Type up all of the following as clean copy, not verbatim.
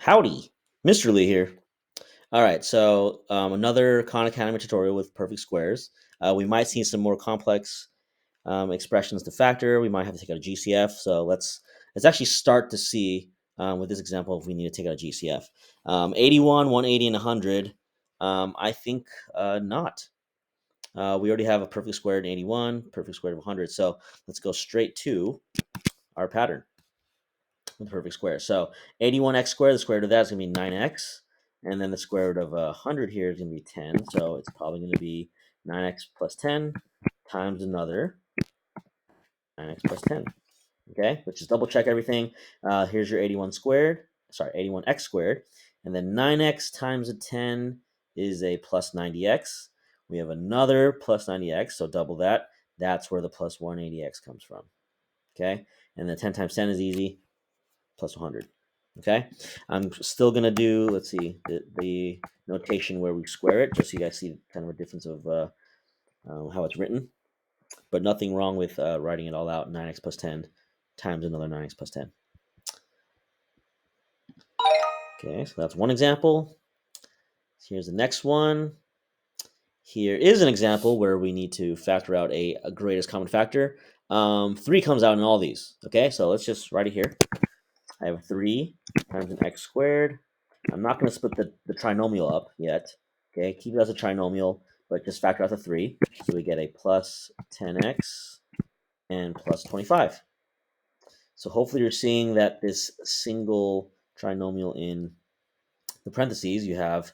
Howdy, Mr. Lee here. All right, so another Khan Academy tutorial with perfect squares. We might see some more complex expressions to factor. We might have to take out a GCF. So let's actually start to see with this example if we need to take out a GCF. 81, 180, and 100. I think not. We already have a perfect squared in 81, perfect squared of 100. So let's go straight to our pattern with perfect square. So 81x squared, the square root of that is going to be 9x. And then the square root of 100 here is going to be 10. So it's probably going to be 9x plus 10 times another 9x plus 10. Okay, let's just double check everything. Here's your 81 squared, sorry, 81x squared. And then 9x times a 10 is a plus 90x. We have another plus 90x, so double that. That's where the plus 180x comes from. Okay, and then 10 times 10 is easy, plus 100. Okay, I'm still gonna do, let's see, the notation where we square it, just so you guys see kind of a difference of how it's written, but nothing wrong with writing it all out, 9x plus 10 times another 9x plus 10. Okay, so that's one example. Here's the next one. Here is an example where we need to factor out a greatest common factor. 3 comes out in all these. Okay, so let's just write it here. I have 3 times an x squared. I'm not going to split the trinomial up yet. Okay, keep it as a trinomial, but just factor out the 3. So we get a plus 10x and plus 25. So hopefully you're seeing that this single trinomial in the parentheses, you have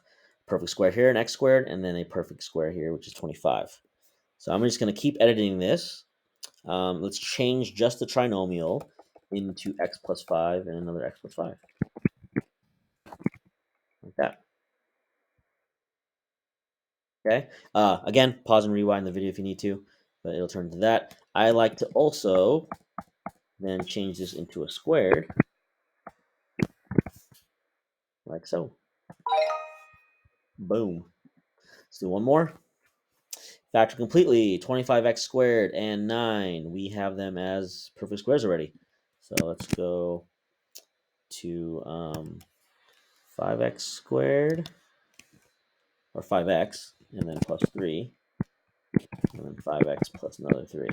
perfect square here, an x squared, and then a perfect square here, which is 25. So I'm just going to keep editing this. Let's change just the trinomial into x plus 5 and another x plus 5. Like that. Okay. Again, pause and rewind the video if you need to, but it'll turn into that. I like to also then change this into a squared, like so. Boom. Let's do one more. Factor completely, 25x squared and 9. We have them as perfect squares already. So let's go to 5x squared, or 5x, and then plus 3, and then 5x plus another 3.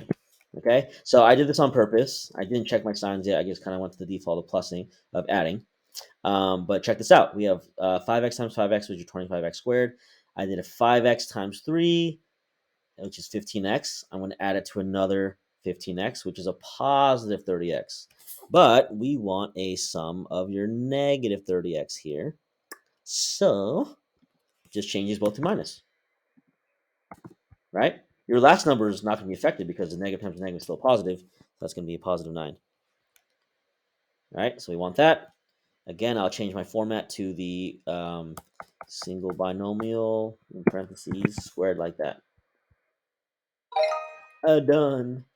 Okay, so I did this on purpose. I didn't check my signs yet. I just kind of went to the default of plussing, of adding. But check this out. We have 5x times 5x, which is 25x squared. I did a 5x times 3, which is 15x. I'm going to add it to another 15x, which is a positive 30x. But we want a sum of your negative 30x here. So just change these both to minus, right? Your last number is not going to be affected because the negative times the negative is still positive. So that's going to be a positive 9. All right, so we want that. Again, I'll change my format to the single binomial in parentheses squared like that. Done.